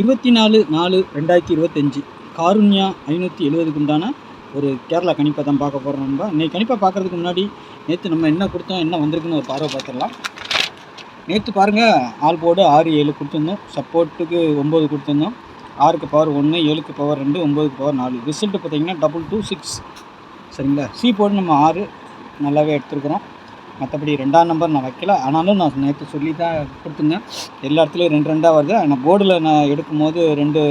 24/4/2025 காருண்யா 570க்கு உண்டான ஒரு கேரளா கணிப்பை தான் பார்க்க போகிறோம். நம்ம இன்றைக்கி கணிப்பை பார்க்குறதுக்கு முன்னாடி நேற்று நம்ம என்ன கொடுத்தோம், என்ன வந்திருக்குன்னு ஒரு பார்வை பார்த்துடலாம். நேற்று பாருங்கள், ஆல் போர்டு 6 7 கொடுத்துருந்தோம், சப்போர்ட்டுக்கு 9 கொடுத்துருந்தோம், 6க்கு பவர் 1, 7க்கு பவர் 2, 9க்கு பவர் 4. ரிசல்ட்டு பார்த்தீங்கன்னா 226. சரிங்களா? சி போர்டு நம்ம 6 நல்லாவே எடுத்துருக்குறோம். மற்றபடி 2ஆம் நம்பர் நான் வைக்கல, ஆனாலும் நான் நேற்று சொல்லி தான் கொடுத்துருந்தேன். எல்லா இடத்துலையும் 2 2ஆக வருது. ஆனால் போர்டில் நான் எடுக்கும்போது 2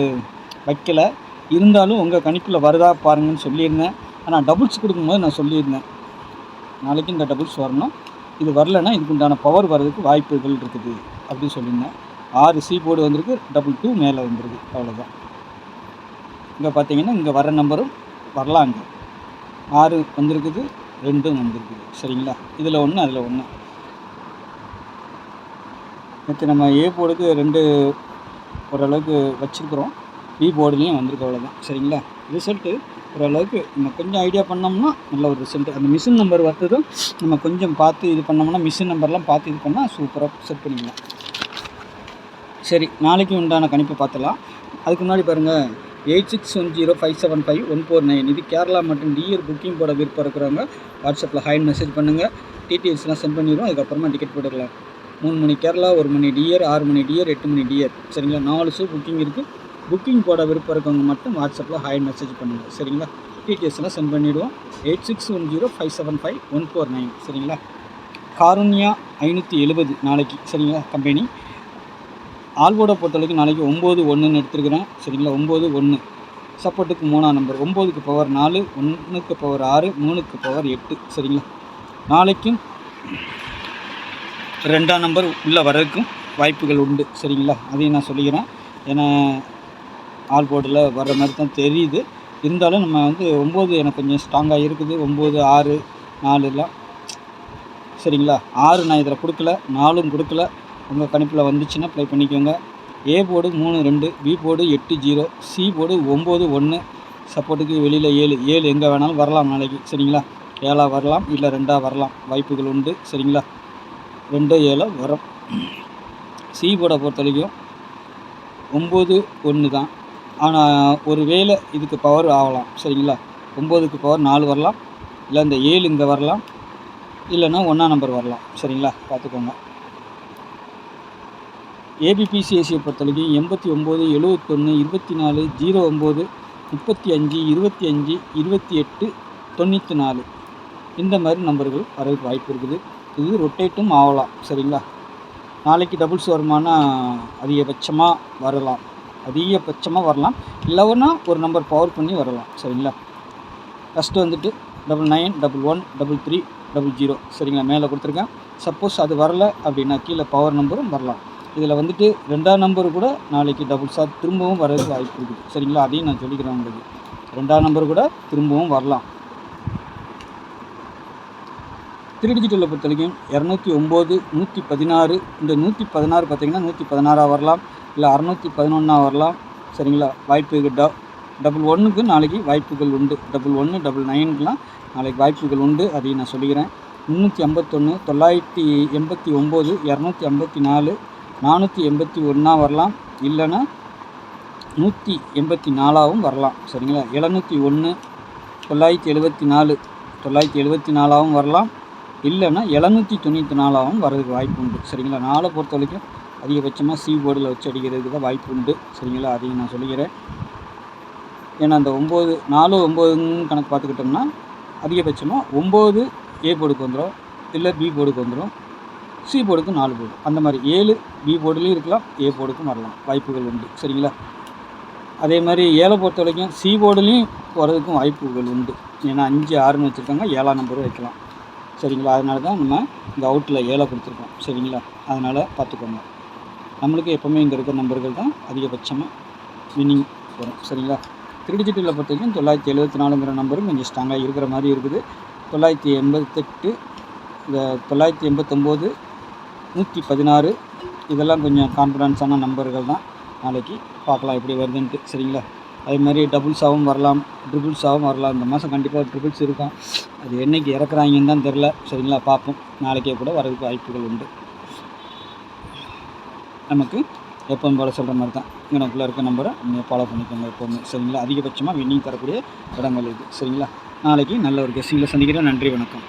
வைக்கலை. இருந்தாலும் உங்கள் கணிப்பில் வருதா பாருங்கன்னு சொல்லியிருந்தேன். ஆனால் டபுள்ஸ் கொடுக்கும்போது நான் சொல்லியிருந்தேன், நாளைக்கு இந்த டபுள்ஸ் வரணும், இது வரலைன்னா இதுக்கு உண்டான பவர் வர்றதுக்கு வாய்ப்புகள் இருக்குது அப்படின்னு சொல்லியிருந்தேன். 6 சி போர்டு வந்திருக்கு, 22 மேலே வந்துருக்கு, அவ்வளோதான். இங்கே பார்த்தீங்கன்னா இங்கே வர நம்பரும் வரலாம். இங்கே 6 வந்திருக்குது, 2 வந்திருக்குது. சரிங்களா? இதில் 1 அதில் 1. நேற்று நம்ம ஏ போர்டுக்கு 2 ஓரளவுக்கு வச்சுருக்குறோம், பி போர்டுலேயும் வந்திருக்கு, அவ்வளோதான். சரிங்களா? ரிசல்ட்டு ஓரளவுக்கு நம்ம கொஞ்சம் ஐடியா பண்ணோம்னா நல்ல ஒரு ரிசல்ட்டு. அந்த மிஷின் நம்பர் வர்றதும் நம்ம கொஞ்சம் பார்த்து இது பண்ணோம்னா, மிஷின் நம்பர்லாம் பார்த்து இது பண்ணால் சூப்பராக செட் பண்ணிக்கலாம். சரி, நாளைக்கு உண்டான கணிப்பை பார்த்துலாம். அதுக்கு முன்னாடி பாருங்கள், 8610575149 இது கேரளா மற்றும் டிஆர் புக்கிங் போட விருப்பம் இருக்கிறவங்க வாட்ஸ்அப்பில் ஹாய் மெசேஜ் பண்ணுங்கள். டீட்டெயில்ஸ்லாம் சென்ட் பண்ணிடுவோம். அதுக்கப்புறமா டிக்கெட் போட்டுக்கலாம். 3 மணி கேரளா, 1 மணி டிஆர், 6 மணி டிஆர், 8 மணி டிஆர். சரிங்களா? 4 ஷோ புக்கிங் இருக்குது. புக்கிங் போட விருப்பம் இருக்கவங்க மட்டும் வாட்ஸ்அப்பில் ஹாய் மெசேஜ் பண்ணுங்கள். சரிங்களா? டீட்டெயில்ஸ்லாம் சென்ட் பண்ணிவிடுவோம். 8610575149. சரிங்களா? காருண்யா 570 நாளைக்கு. சரிங்களா? கம்பெனி ஆல்போர்டை பொறுத்த வரைக்கும் நாளைக்கு 9-1ன்னு எடுத்துருக்கிறேன். சரிங்களா? 9-1 சப்போர்ட்டுக்கு 3ஆம் நம்பர், 9க்கு பவர் 4, 1க்கு பவர் 6, 3க்கு பவர் 8. சரிங்களா? நாளைக்கும் 2ஆம் நம்பர் உள்ளே வர்றதுக்கும் வாய்ப்புகள் உண்டு. சரிங்களா? அதையும் நான் சொல்லிக்கிறேன். ஏன்னா ஆல்போர்டில் வர்ற மாதிரி தான் தெரியுது. இருந்தாலும் நம்ம 9 எனக்கு கொஞ்சம் ஸ்ட்ராங்காக இருக்குது. 9 6 4லாம். சரிங்களா? 6 நான் இதில் கொடுக்கல, 4ம் கொடுக்கல. உங்கள் கணிப்பில் வந்துச்சுன்னா ப்ளே பண்ணிக்கோங்க. A board 3-2, B board 8-0, C board 9-1. சப்போர்ட்டுக்கு வெளியில் 7 எங்கே வேணாலும் வரலாம் நாளைக்கு. சரிங்களா? 7 வரலாம், இல்லை 2 வரலாம், வாய்ப்புகள் உண்டு. சரிங்களா? 2-7 வரும். சி போர்டை பொறுத்த வரைக்கும் 9-1 தான். ஆனால் ஒரு வேளை இதுக்கு பவர் ஆகலாம். சரிங்களா? 9க்கு பவர் 4 வரலாம், இல்லை இந்த 7 இங்கே வரலாம், இல்லைன்னா 1ஆம் நம்பர் வரலாம். சரிங்களா? பார்த்துக்கோங்க. ஏபிபிசிஎஸ்சியை பொறுத்த வரைக்கும் 89, 71, 24, 09, 35, 25, 28, 94 இந்த மாதிரி நம்பர்கள் வரதுக்கு வாய்ப்பு இருக்குது. இது ரொட்டேட்டும் ஆகலாம். சரிங்களா? நாளைக்கு டபுள்ஸ் வருமானா அதிகபட்சமாக வரலாம், இல்லைன்னா ஒரு நம்பர் பவர் பண்ணி வரலாம். சரிங்களா? ஃபஸ்ட்டு 99, 11, 33, 00. சரிங்களா? மேலே கொடுத்துருக்கேன். சப்போஸ் அது வரல அப்படின்னா கீழே பவர் நம்பரும் வரலாம். இதில் 2ஆம் நம்பர் கூட நாளைக்கு டபுள்ஸாக திரும்பவும் வர்றதுக்கு வாய்ப்பு இருக்குது. சரிங்களா? அதையும் நான் சொல்லிக்கிறேன் உங்களுக்கு. 2ஆம் நம்பர் கூட திரும்பவும் வரலாம். 3 டிஜிட்டலில் பொறுத்த வரைக்கும் 209, 116. இந்த 116 பார்த்திங்கன்னா 116 வரலாம், இல்லை 611 வரலாம். சரிங்களா? வாய்ப்பு இருக்குது. 11க்கு நாளைக்கு வாய்ப்புகள் உண்டு. 11, 99க்குலாம் நாளைக்கு வாய்ப்புகள் உண்டு. அதையும் நான் சொல்லிக்கிறேன். 351, 989, 254, 481 வரலாம், இல்லைன்னா 184 வரலாம். சரிங்களா? 701, 974, 974 வரலாம், இல்லைன்னா 794 வர்றதுக்கு வாய்ப்பு உண்டு. சரிங்களா? 4 பொறுத்த வரைக்கும் அதிகபட்சமாக சி போர்டில் வச்சு அடிக்கிறதுக்கு தான் வாய்ப்பு உண்டு. சரிங்களா? அதையும் நான் சொல்லிக்கிறேன். ஏன்னா அந்த 9 4 9ன்னு கணக்கு பார்த்துக்கிட்டோம்னா அதிகபட்சமாக 9 ஏ போர்டுக்கு வந்துடும், இல்லை பி போர்டுக்கு வந்துடும், சி போர்டுக்கு 4 போர்டு, அந்த மாதிரி 7 பி போர்டுலேயும் இருக்கலாம், ஏ போர்டுக்கும் வரலாம், வாய்ப்புகள் உண்டு. சரிங்களா? அதே மாதிரி 7 பொறுத்த வரைக்கும் சி போர்டுலேயும் வரதுக்கும் வாய்ப்புகள் உண்டு. ஏன்னா 5 6ன்னு வச்சுருக்காங்க, 7ஆம் நம்பரும் வைக்கலாம். சரிங்களா? அதனால தான் நம்ம இந்த அவுட்டில் 7 கொடுத்துருக்கோம். சரிங்களா? அதனால் பார்த்துக்கோங்க. நம்மளுக்கு எப்போவுமே இங்கே இருக்கிற நம்பர்கள் தான் அதிகபட்சமாக வின்னிங் வரும். சரிங்களா? 3 டிஜிட்டலில் பொறுத்த வரைக்கும் 974ங்கிற நம்பரும் கொஞ்சம் ஸ்ட்ராங்காக இருக்கிற மாதிரி இருக்குது. 988, இந்த 989, 116 இதெல்லாம் கொஞ்சம் கான்ஃபிடன்ஸான நம்பர்கள் தான். நாளைக்கு பார்க்கலாம் எப்படி வருதுன்ட்டு. சரிங்களா? அதே மாதிரி டபுள்ஸாகவும் வரலாம், ட்ரிபிள்ஸாகவும் வரலாம். இந்த மாதம் கண்டிப்பாக ட்ரிபிள்ஸ் இருக்கும். அது என்றைக்கு இறக்குறாங்கன்னு தான் தெரில. சரிங்களா? பார்ப்போம். நாளைக்கே கூட வரதுக்கு வாய்ப்புகள் உண்டு. நமக்கு எப்பவும் போல் சொல்கிற மாதிரி தான் இங்கனக்குள்ளே இருக்க நம்பரை நீங்கள் ஃபாலோ பண்ணிக்கோங்க எப்போவுமே. சரிங்களா? அதிகபட்சமாக வின்னிங் தரக்கூடிய இடங்கள் இது. சரிங்களா? நாளைக்கு நல்ல ஒரு கெஸ்ஸிங்கில் சந்திக்கிறேன். நன்றி, வணக்கம்.